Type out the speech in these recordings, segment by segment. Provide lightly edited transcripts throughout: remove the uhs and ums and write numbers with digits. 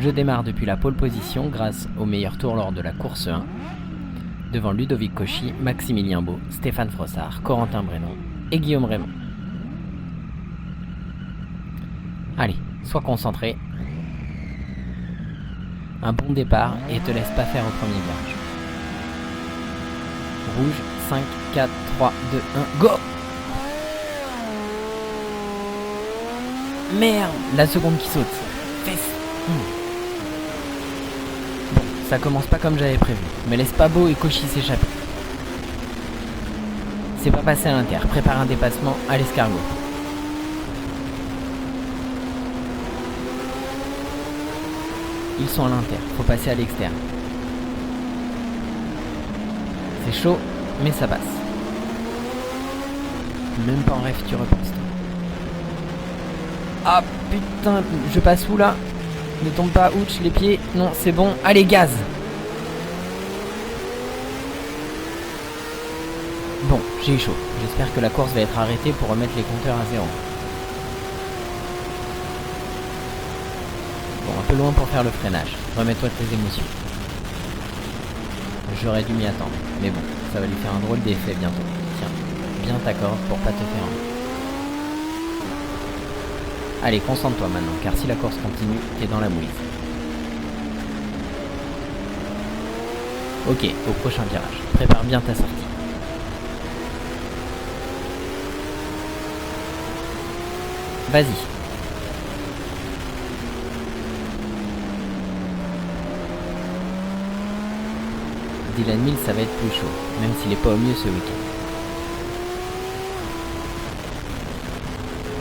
Je démarre depuis la pole position grâce au meilleur tour lors de la course 1, devant Ludovic Cauchy, Maximilien Beau, Stéphane Frossard, Corentin Brénon et Guillaume Raymond. Allez, sois concentré. Un bon départ et te laisse pas faire au premier virage. Rouge, 5, 4, 3, 2, 1, go! Merde, la seconde qui saute. Fesse. Bon, ça commence pas comme j'avais prévu, mais laisse pas Beau et Cauchy s'échapper. C'est pas passé à l'inter, prépare un dépassement à l'escargot. Ils sont à l'inter, faut passer à l'externe. C'est chaud, mais ça passe. Même pas en rêve, tu repenses. Ah putain, je passe où là? Ne tombe pas, ouch, les pieds. Non, c'est bon. Allez, gaz! Bon, j'ai eu chaud. J'espère que la course va être arrêtée pour remettre les compteurs à zéro. Bon, un peu loin pour faire le freinage. Remets-toi de tes émotions. J'aurais dû m'y attendre. Mais bon, ça va lui faire un drôle d'effet bientôt. Tiens, bien t'accorde pour pas te faire enlever. Allez, concentre-toi maintenant, car si la course continue, t'es dans la mouise. Ok, au prochain virage. Prépare bien ta sortie. Vas-y. Dylan Mills, ça va être plus chaud, même s'il est pas au mieux ce week-end.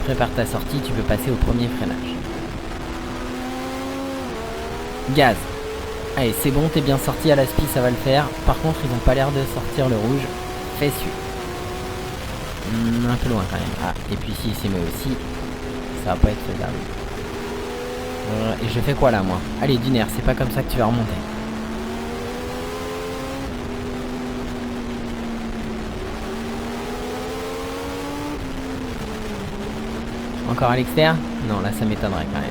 Prépare ta sortie, tu peux passer au premier freinage. Gaz. Allez, c'est bon, t'es bien sorti à la spi, ça va le faire. Par contre, ils ont pas l'air de sortir le rouge. Fais su. Un peu loin quand même. Ah, et puis s'il s'y met aussi, ça va pas être faisable. Et je fais quoi là, moi? Allez, d'une air, c'est pas comme ça que tu vas remonter. Encore à l'extérieur? Non, là ça m'étonnerait quand même.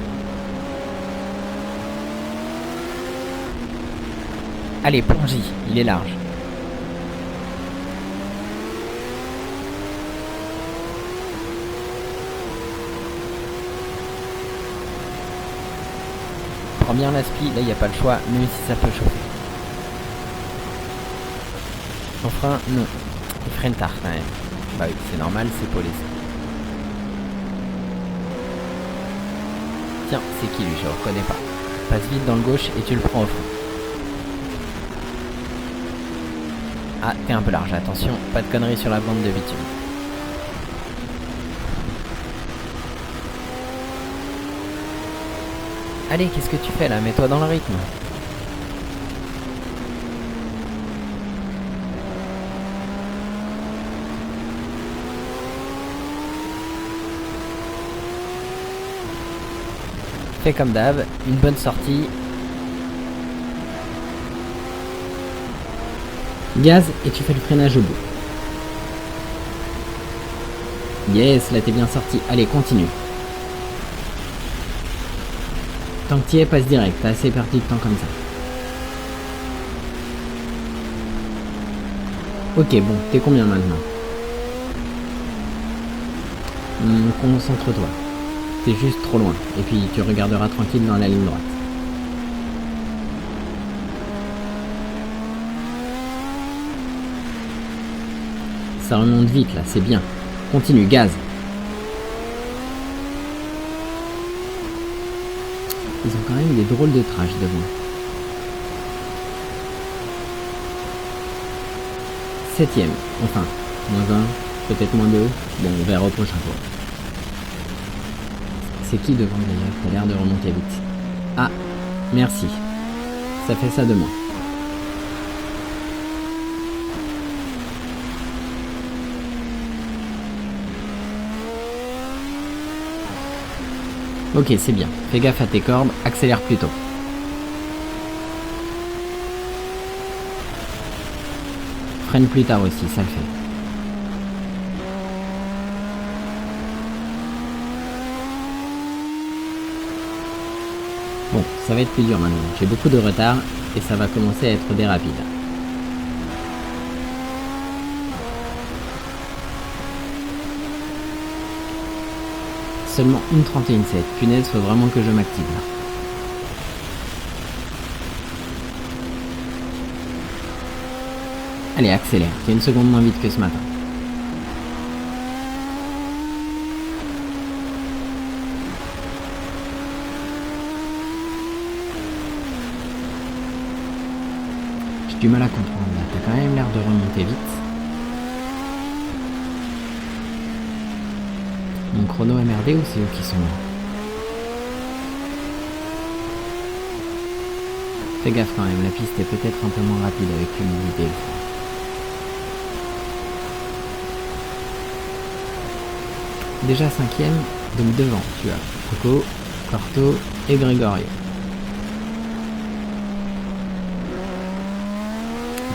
Allez, plonge-y, il est large. Prends bien la spi, là il n'y a pas le choix, même si ça peut chauffer. Son frein, non. Il freine tard quand même. Bah oui, c'est normal, c'est polé. Tiens, c'est qui lui? Je le reconnais pas. Passe vite dans le gauche et tu le prends au fond. Ah, t'es un peu large, attention, pas de conneries sur la bande de bitume. Allez, qu'est-ce que tu fais là? Mets-toi dans le rythme. Fais comme d'hab, une bonne sortie. Gaz et tu fais le freinage au bout. Yes, là t'es bien sorti. Allez, continue. Tant que t'y es, passe direct. T'as assez perdu de temps comme ça. Ok, bon, t'es combien maintenant? Concentre-toi. T'es juste trop loin. Et puis tu regarderas tranquille dans la ligne droite. Ça remonte vite là, c'est bien. Continue, gaz. Ils ont quand même des drôles de trash devant. 7ème, enfin, -1, peut-être -2. Bon, on verra au prochain tour. C'est qui devant d'ailleurs? T'as l'air de remonter vite. Ah, merci. Ça fait ça de moi. Ok, c'est bien. Fais gaffe à tes cordes, accélère plutôt. Freine plus tard aussi, ça le fait. Bon, ça va être plus dur maintenant. J'ai beaucoup de retard et ça va commencer à être des rapides. Seulement une 31,7. Punaise, faut vraiment que je m'active là. Allez, accélère. T'es une seconde moins vite que ce matin. J'ai du mal à comprendre là. T'as quand même l'air de remonter vite. Mon chrono MRD ou c'est eux qui sont là? Fais gaffe quand même, la piste est peut-être un peu moins rapide avec l'humidité. Déjà 5ème, donc devant, tu as Coco, Corto et Gregorio.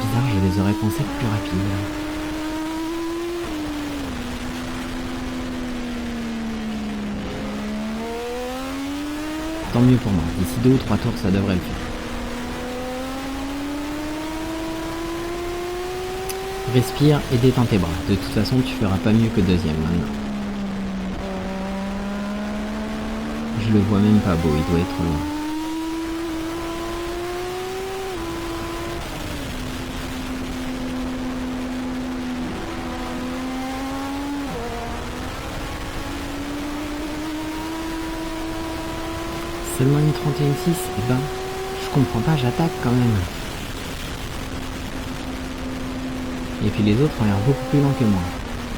Bizarre, je les aurais pensés plus rapides. Tant mieux pour moi, d'ici 2 ou 3 tours ça devrait le faire. Respire et détends tes bras, de toute façon tu feras pas mieux que deuxième maintenant. Je le vois même pas beau, il doit être loin. Seulement une 31,6, eh ben, je comprends pas, j'attaque quand même. Et puis les autres ont l'air beaucoup plus lents que moi.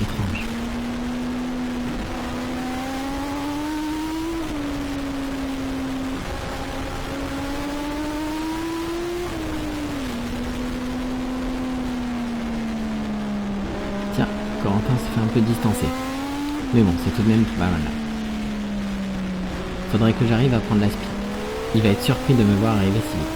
Étrange. Tiens, Corentin s'est fait un peu distancer. Mais bon, c'est tout de même pas mal là. Faudrait que j'arrive à prendre la speed. Il va être surpris de me voir arriver si vite.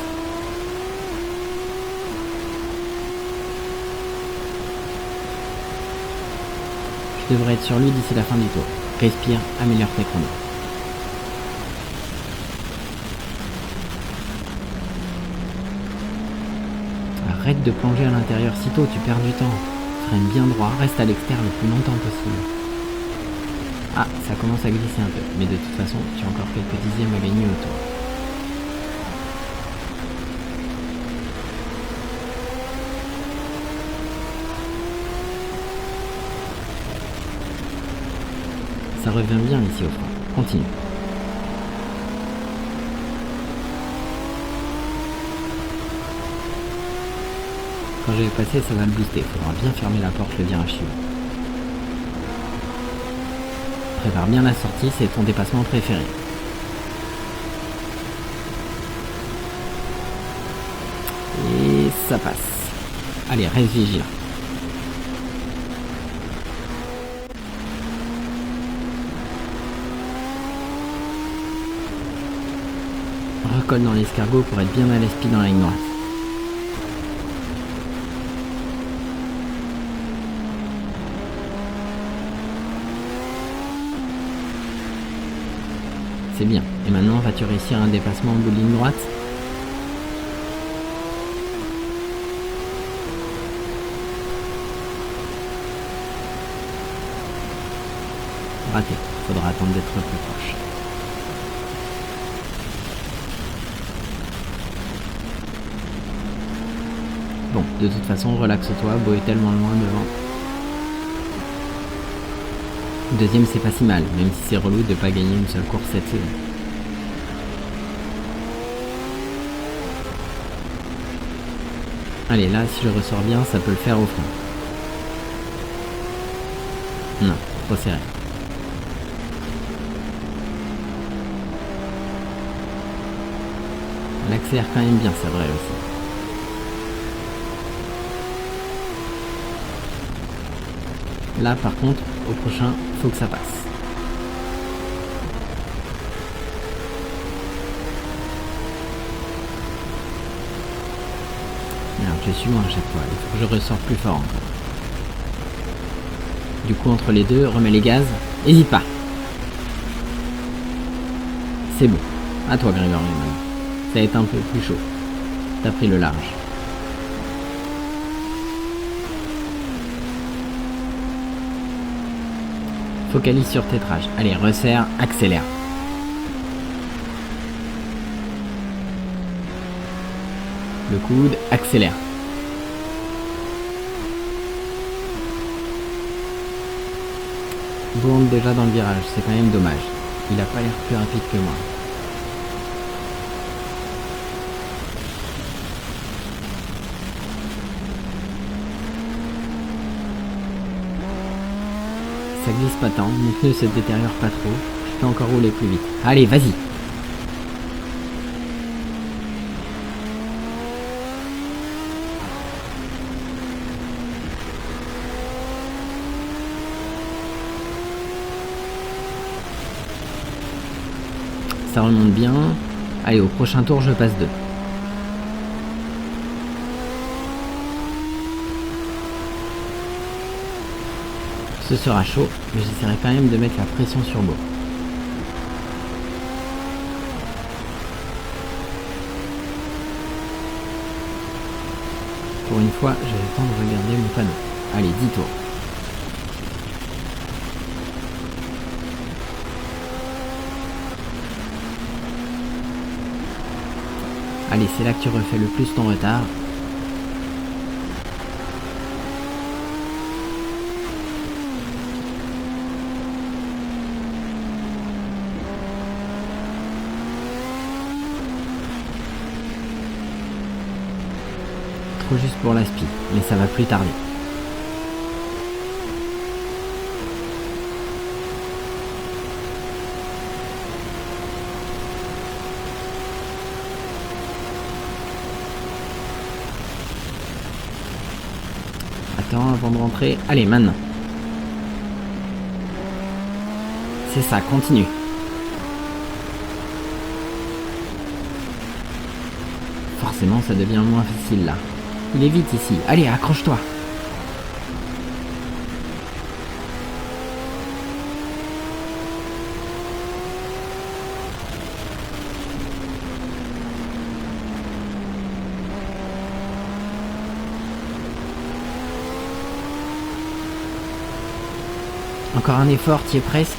Je devrais être sur lui d'ici la fin du tour. Respire, améliore tes chronos. Arrête de plonger à l'intérieur si tôt, tu perds du temps. Freine bien droit, reste à l'extérieur le plus longtemps possible. Ah, ça commence à glisser un peu, mais de toute façon, tu as encore quelques dixièmes à gagner au tour. Ça revient bien ici au front. Continue. Quand je vais passer, ça va le booster. Il faudra bien fermer la porte le virage suivant. Prépare bien la sortie, c'est ton dépassement préféré. Et ça passe. Allez, reste vigilant. Recolle dans l'escargot pour être bien à l'espied dans la ligne droite. C'est bien. Et maintenant, vas-tu réussir un dépassement en bout de ligne droite? Raté. Faudra attendre d'être plus proche. Bon, de toute façon, relaxe-toi, Beau est tellement loin devant. Deuxième, c'est pas si mal, même si c'est relou de pas gagner une seule course cette saison. Allez, là, si je ressors bien, ça peut le faire au fond. Non, trop serré. Elle accélère quand même bien, c'est vrai aussi. Là, par contre, au prochain, faut que ça passe. Merde, je suis loin à chaque fois, il faut que je ressors plus fort encore. Du coup, entre les deux, remets les gaz, hésite pas. C'est bon. À toi, Grégory, maintenant. Ça va être un peu plus chaud. T'as pris le large. Focalise sur tes trages. Allez, resserre, accélère. Le coude, accélère. Bourne déjà dans le virage, c'est quand même dommage. Il a pas l'air plus rapide que moi. Ça glisse pas tant, mon pneu se détériore pas trop. Je peux encore rouler plus vite. Allez, vas-y! Ça remonte bien. Allez, au prochain tour, je passe 2. Ce sera chaud, mais j'essaierai quand même de mettre la pression sur Beau. Pour une fois, j'ai le temps de regarder mon panneau. Allez, 10 tours. Allez, c'est là que tu refais le plus ton retard. Trop juste pour l'aspi, mais ça va plus tarder. Attends, avant de rentrer. Allez, maintenant. C'est ça, continue. Forcément, ça devient moins facile là. Il est vite ici. Allez, accroche-toi. Encore un effort, t'y es presque.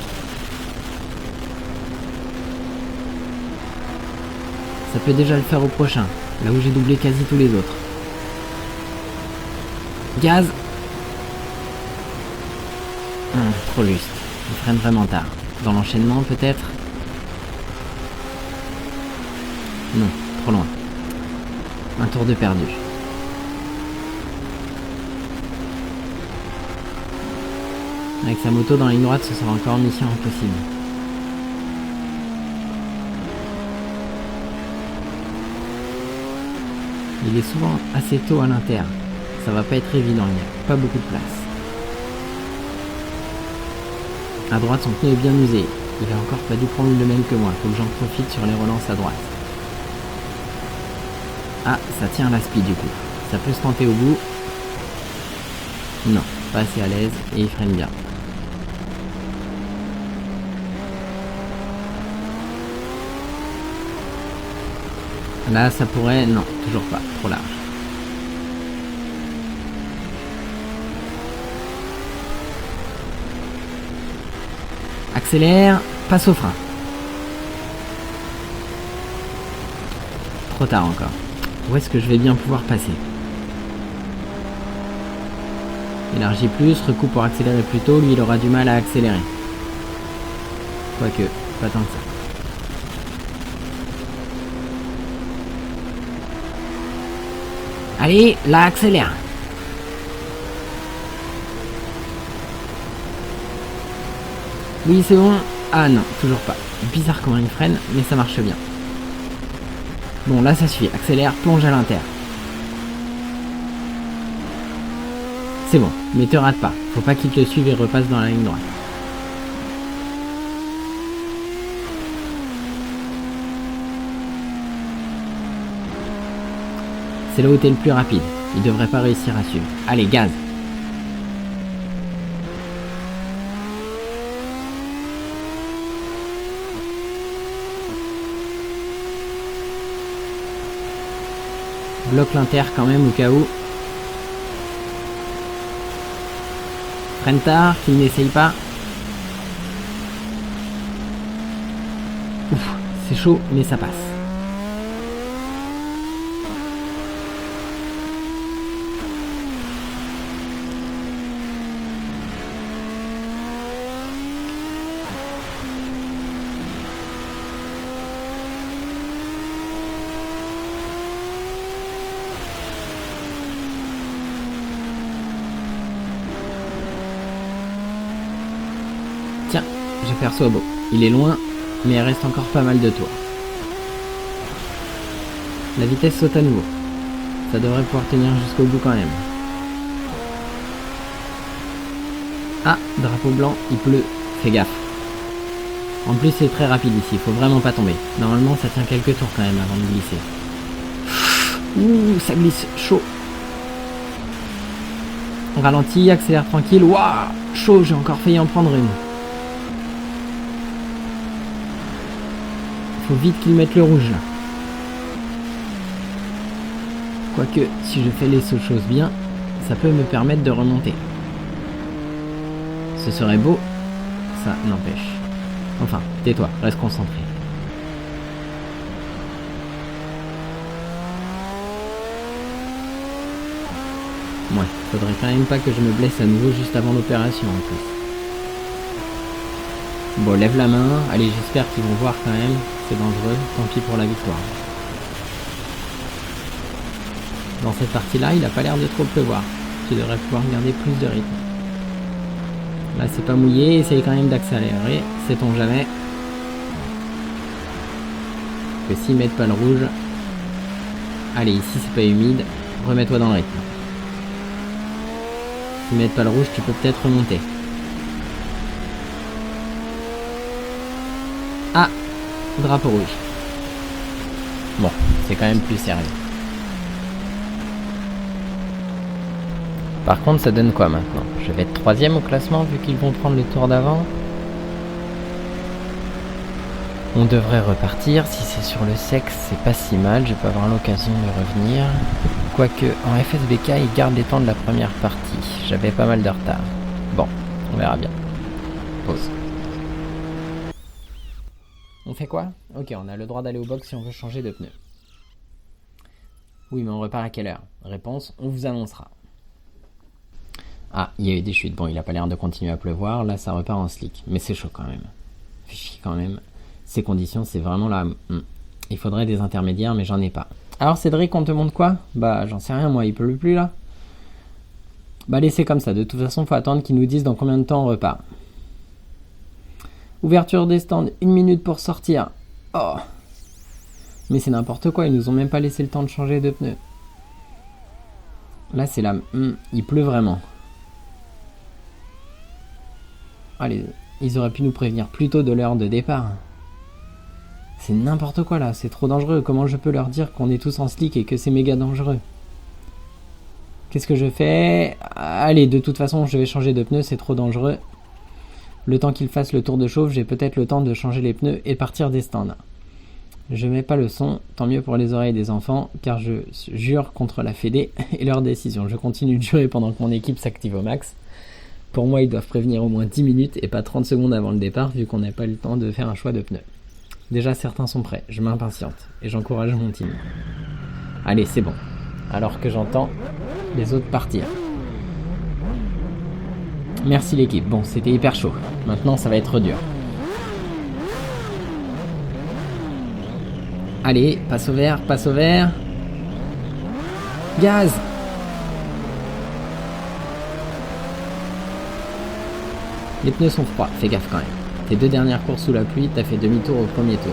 Ça peut déjà le faire au prochain, là où j'ai doublé quasi tous les autres. Gaz. Trop juste. Il freine vraiment tard. Dans l'enchaînement peut-être? Non, trop loin. Un tour de perdu. Avec sa moto dans la ligne droite, ce sera encore mission impossible. Il est souvent assez tôt à l'inter. Ça va pas être évident, il n'y a pas beaucoup de place. À droite, son pneu est bien usé. Il a encore pas dû prendre le même que moi. Faut que j'en profite sur les relances à droite. Ah, ça tient l'aspi du coup. Ça peut se tenter au bout. Non, pas assez à l'aise et il freine bien. Là, ça pourrait... Non, toujours pas. Trop large. Accélère, passe au frein. Trop tard encore. Où est-ce que je vais bien pouvoir passer? Élargis plus, recoupe pour accélérer plus tôt, lui il aura du mal à accélérer. Quoique, pas tant que ça. Allez, là accélère. Oui, c'est bon. Ah non, toujours pas. Bizarre comment il freine, mais ça marche bien. Bon, là ça suffit. Accélère, plonge à l'inter. C'est bon, mais te rate pas. Faut pas qu'il te suive et repasse dans la ligne droite. C'est là où t'es le plus rapide. Il devrait pas réussir à suivre. Allez, gaz. bloque l'inter quand même au cas où. Freine tard, qu'il n'essaye pas. Ouf, c'est chaud, mais ça passe. Tiens, j'aperçois Beau. Il est loin, mais il reste encore pas mal de tours. La vitesse saute à nouveau. Ça devrait pouvoir tenir jusqu'au bout quand même. Ah, drapeau blanc, il pleut. Fais gaffe. En plus, c'est très rapide ici, il faut vraiment pas tomber. Normalement, ça tient quelques tours quand même avant de glisser. Ouh, ça glisse chaud. On ralentit, accélère tranquille. Waouh, chaud, j'ai encore failli en prendre une. Faut vite qu'ils mettent le rouge là. Quoique, si je fais les choses bien, ça peut me permettre de remonter. Ce serait beau, ça n'empêche. Enfin, tais-toi, reste concentré. Ouais, faudrait quand même pas que je me blesse à nouveau juste avant l'opération en plus. Bon, lève la main. Allez, j'espère qu'ils vont voir quand même. C'est dangereux. Tant pis pour la victoire. Dans cette partie-là, il a pas l'air de trop pleuvoir. Tu devrais pouvoir garder plus de rythme. Là, c'est pas mouillé. Essaye quand même d'accélérer. Sait-on jamais. Que s'ils mettent pas le rouge... Allez, ici, c'est pas humide. Remets-toi dans le rythme. S'ils mettent pas le rouge, tu peux peut-être remonter. Ah, drapeau rouge. Bon, c'est quand même plus sérieux. Par contre, ça donne quoi maintenant? Je vais être 3ème au classement vu qu'ils vont prendre le tour d'avant. On devrait repartir. Si c'est sur le sexe, c'est pas si mal. Je peux avoir l'occasion de revenir. Quoique, en FSBK, ils gardent les temps de la première partie. J'avais pas mal de retard. Bon, on verra bien. Pause. On fait quoi? Ok, on a le droit d'aller au box si on veut changer de pneus. Oui, mais on repart à quelle heure? Réponse, on vous annoncera. Ah, il y a eu des chutes. Bon, il a pas l'air de continuer à pleuvoir. Là, ça repart en slick. Mais c'est chaud quand même. Fait chier quand même. Ces conditions, c'est vraiment là... Il faudrait des intermédiaires, mais j'en ai pas. Alors, Cédric, on te montre quoi? Bah, j'en sais rien, moi. Il pleut plus, là. Bah, laissez comme ça. De toute façon, faut attendre qu'ils nous disent dans combien de temps on repart. Ouverture des stands, 1 minute pour sortir. Oh. Mais c'est n'importe quoi, ils nous ont même pas laissé le temps de changer de pneus. Là, c'est là. Il pleut vraiment. Allez, ils auraient pu nous prévenir plus tôt de l'heure de départ. C'est n'importe quoi là, c'est trop dangereux. Comment je peux leur dire qu'on est tous en slick et que c'est méga dangereux? Qu'est-ce que je fais? Allez, de toute façon, je vais changer de pneus, c'est trop dangereux. Le temps qu'ils fassent le tour de chauffe, j'ai peut-être le temps de changer les pneus et partir des stands. Je mets pas le son, tant mieux pour les oreilles des enfants, car je jure contre la Fédé et leurs décisions. Je continue de jurer pendant que mon équipe s'active au max. Pour moi, ils doivent prévenir au moins 10 minutes et pas 30 secondes avant le départ, vu qu'on n'a pas eu le temps de faire un choix de pneus. Déjà, certains sont prêts, je m'impatiente et j'encourage mon team. Allez, c'est bon. Alors que j'entends les autres partir. Merci l'équipe. Bon, c'était hyper chaud. Maintenant, ça va être dur. Allez, passe au vert, passe au vert. Gaz! Les pneus sont froids, fais gaffe quand même. Tes 2 dernières courses sous la pluie, t'as fait demi-tour au premier tour.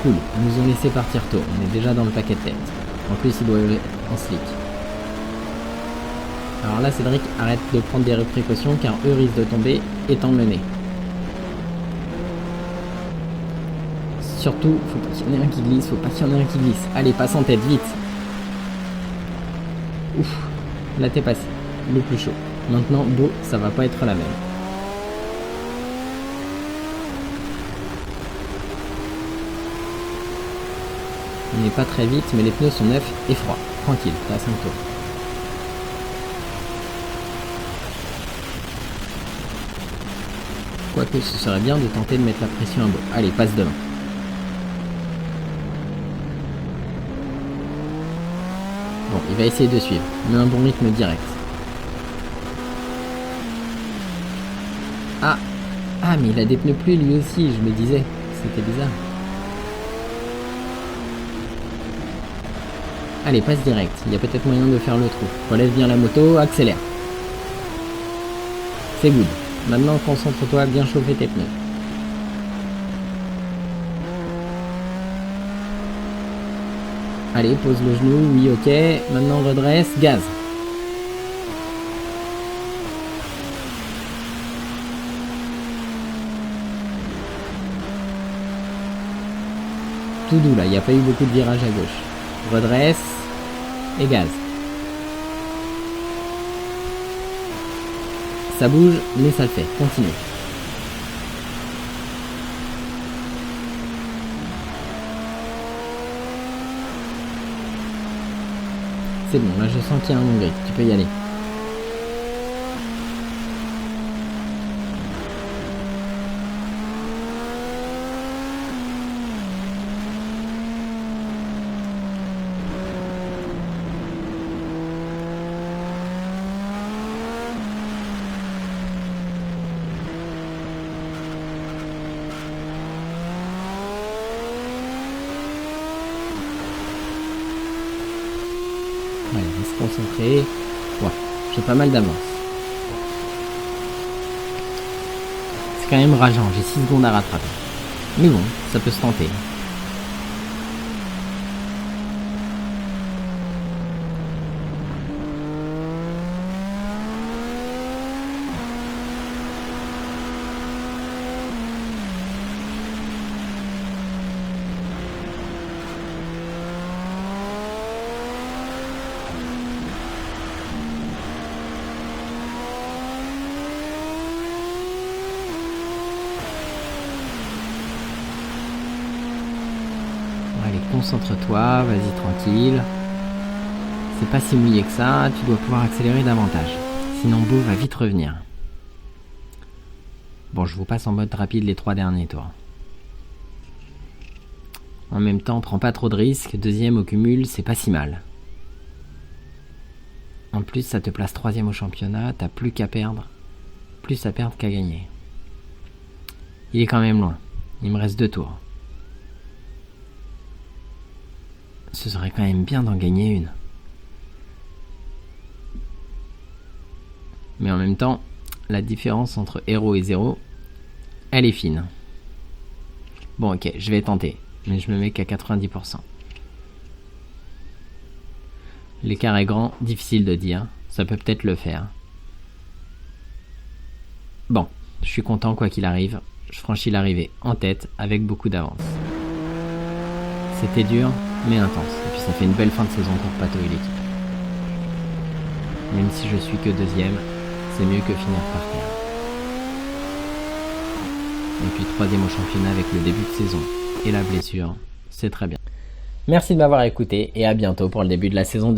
Cool, ils nous ont laissé partir tôt. On est déjà dans le paquet de tête. En plus, il doit être en slick. Alors là, Cédric, arrête de prendre des précautions car eux risquent de tomber étant menés. Surtout, faut pas qu'il y en ait un qui glisse, faut pas qu'il y en ait un qui glisse. Allez, passe en tête, vite. Ouf, là t'es passé, le plus chaud. Maintenant, Beau, ça va pas être la même. On n'est pas très vite, mais les pneus sont neufs et froids. Tranquille, t'as 5 tours. Quoique ce serait bien de tenter de mettre la pression à bout. Allez, passe devant. Bon, il va essayer de suivre, mais un bon rythme direct. Ah, mais il a des pneus pluie lui aussi, je me disais. C'était bizarre. Allez, passe direct. Il y a peut-être moyen de faire le trou. Relève bien la moto, accélère. C'est good. Maintenant, concentre-toi à bien chauffer tes pneus. Allez, pose le genou. Oui, ok. Maintenant, redresse. Gaz. Tout doux là, il n'y a pas eu beaucoup de virages à gauche. Redresse et gaz. Ça bouge, mais ça le fait. Continue. C'est bon, là je sens qu'il y a un long grip. Tu peux y aller. Ouais, reste concentré. Ouais, j'ai pas mal d'avance. C'est quand même rageant, j'ai 6 secondes à rattraper. Mais bon, ça peut se tenter. Allez, concentre-toi, vas-y tranquille. C'est pas si mouillé que ça, tu dois pouvoir accélérer davantage. Sinon Beau va vite revenir. Bon, je vous passe en mode rapide les 3 derniers tours. En même temps, prends pas trop de risques, deuxième au cumul, c'est pas si mal. En plus, ça te place 3e au championnat, t'as plus qu'à perdre. Plus à perdre qu'à gagner. Il est quand même loin, il me reste 2 tours. Ce serait quand même bien d'en gagner une. Mais en même temps, la différence entre héros et 0, elle est fine. Bon ok, je vais tenter, mais je me mets qu'à 90%. L'écart est grand, difficile de dire, ça peut peut-être le faire. Bon, je suis content quoi qu'il arrive, je franchis l'arrivée en tête avec beaucoup d'avance. C'était dur, mais intense, et puis ça fait une belle fin de saison pour Pato et l'équipe. Même si je suis que deuxième, c'est mieux que finir par terre. Et puis 3e au championnat avec le début de saison et la blessure, c'est très bien. Merci de m'avoir écouté et à bientôt pour le début de la saison 2.